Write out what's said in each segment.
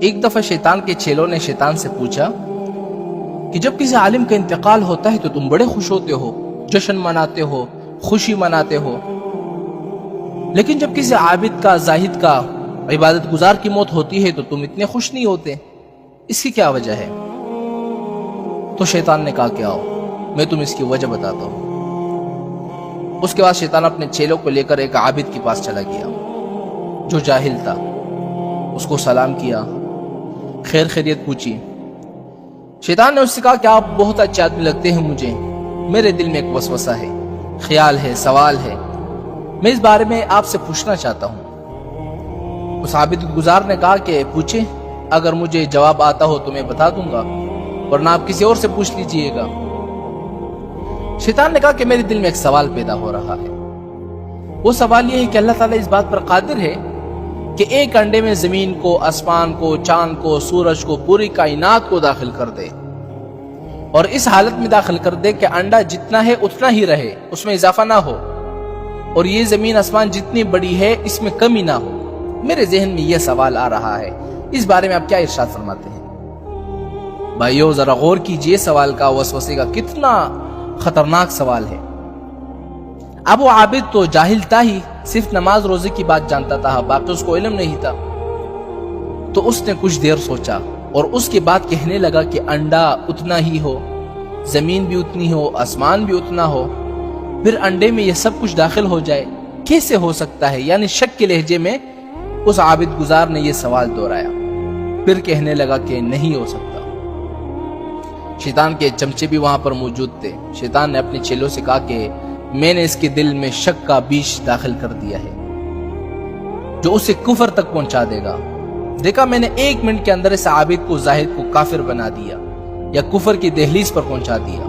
ایک دفعہ شیطان کے چیلوں نے شیطان سے پوچھا کہ جب کسی عالم کا انتقال ہوتا ہے تو تم بڑے خوش ہوتے ہو، جشن مناتے ہو، خوشی مناتے ہو، لیکن جب کسی عابد کا، زاہد کا، عبادت گزار کی موت ہوتی ہے تو تم اتنے خوش نہیں ہوتے، اس کی کیا وجہ ہے؟ تو شیطان نے کہا کہ آؤ میں تم اس کی وجہ بتاتا ہوں۔ اس کے بعد شیطان اپنے چیلوں کو لے کر ایک عابد کے پاس چلا گیا جو جاہل تھا، اس کو سلام کیا، خیر خیریت پوچھی۔ شیطان نے اس سے کہا کہ آپ بہت اچھے آدمی لگتے ہیں مجھے، میرے دل میں ایک وسوسہ ہے، خیال ہے، سوال ہے، میں اس بارے میں آپ سے پوچھنا چاہتا ہوں۔ اس عابد گزار نے کہا کہ پوچھے، اگر مجھے جواب آتا ہو تو میں بتا دوں گا، ورنہ آپ کسی اور سے پوچھ لیجئے گا۔ شیطان نے کہا کہ میرے دل میں ایک سوال پیدا ہو رہا ہے، وہ سوال یہ ہے کہ اللہ تعالیٰ اس بات پر قادر ہے کہ ایک انڈے میں زمین کو، آسمان کو، چاند کو، سورج کو، پوری کائنات کو داخل کر دے، اور اس حالت میں داخل کر دے کہ انڈا جتنا ہے اتنا ہی رہے، اس میں اضافہ نہ ہو، اور یہ زمین آسمان جتنی بڑی ہے اس میں کمی نہ ہو۔ میرے ذہن میں یہ سوال آ رہا ہے، اس بارے میں آپ کیا ارشاد فرماتے ہیں؟ بھائیو ذرا غور کیجئے، سوال کا، وسوسے کا کتنا خطرناک سوال ہے۔ اب وہ عابد تو جاہل تھا ہی، صرف نماز روزے کی بات جانتا تھا، باقی اس کو علم نہیں تھا۔ تو اس نے کچھ دیر سوچا اور اس کے بعد کہنے لگا کہ انڈا اتنا ہی ہو، زمین بھی اتنی ہو، آسمان بھی اتنا ہو، پھر انڈے میں یہ سب کچھ داخل ہو جائے، کیسے ہو سکتا ہے؟ یعنی شک کے لہجے میں اس عابد گزار نے یہ سوال دہرایا، پھر کہنے لگا کہ نہیں ہو سکتا۔ شیطان کے چمچے بھی وہاں پر موجود تھے۔ شیطان نے اپنے چیلوں سے کہا کہ میں نے اس کے دل میں شک کا بیج داخل کر دیا ہے جو اسے کفر تک پہنچا دے گا۔ دیکھا میں نے 1 منٹ کے اندر اس عابد کو، زاہد کو کافر بنا دیا یا کفر کی دہلیز پر پہنچا دیا۔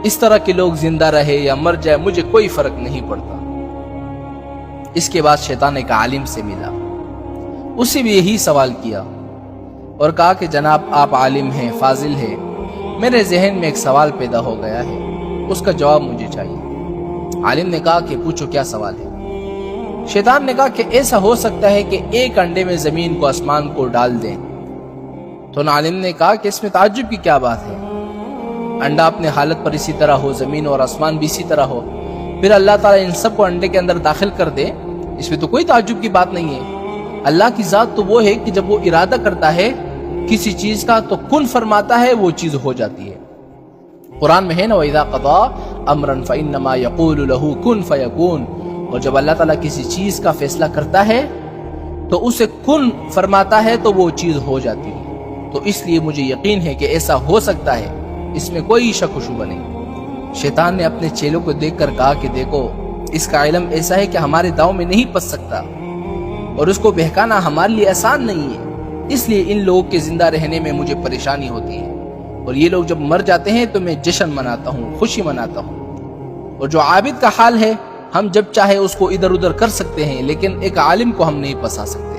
اس طرح کے لوگ زندہ رہے یا مر جائے مجھے کوئی فرق نہیں پڑتا۔ اس کے بعد شیطان ایک عالم سے ملا، اسے بھی یہی سوال کیا اور کہا کہ جناب آپ عالم ہیں، فاضل ہیں، میرے ذہن میں ایک سوال پیدا ہو گیا ہے، اس کا جواب مجھے چاہیے۔ عالم نے کہا کہ پوچھو کیا سوال ہے؟ شیطان نے کہا کہ ایسا ہو سکتا ہے کہ ایک انڈے میں زمین کو، آسمان کو ڈال دیں؟ تو عالم نے کہا کہ اس میں تعجب کی کیا بات ہے؟ انڈا اپنے حالت پر اسی طرح ہو، زمین اور آسمان بھی اسی طرح ہو، پھر اللہ تعالیٰ ان سب کو انڈے کے اندر داخل کر دے، اس میں تو کوئی تعجب کی بات نہیں ہے۔ اللہ کی ذات تو وہ ہے کہ جب وہ ارادہ کرتا ہے کسی چیز کا تو کن فرماتا ہے، وہ چیز ہو جاتی ہے۔ قرآن میں ہے نا وَإِذَا قَضَىٰ أَمْرًا فَإِنَّمَا يَقُولُ لَهُ كُن فَيَكُونُ، اور جب اللہ تعالیٰ کسی چیز کا فیصلہ کرتا ہے تو اسے کن فرماتا ہے تو وہ چیز ہو جاتی ہے۔ تو اس لیے مجھے یقین ہے کہ ایسا ہو سکتا ہے، اس میں کوئی شک و شبہ نہیں۔ شیطان نے اپنے چیلوں کو دیکھ کر کہا کہ دیکھو اس کا علم ایسا ہے کہ ہمارے داؤں میں نہیں پس سکتا، اور اس کو بہکانا ہمارے لیے آسان نہیں ہے، اس لیے ان لوگوں کے زندہ رہنے میں مجھے پریشانی ہوتی ہے، اور یہ لوگ جب مر جاتے ہیں تو میں جشن مناتا ہوں، خوشی مناتا ہوں۔ اور جو عابد کا حال ہے، ہم جب چاہے اس کو ادھر ادھر کر سکتے ہیں لیکن ایک عالم کو ہم نہیں پسا سکتے۔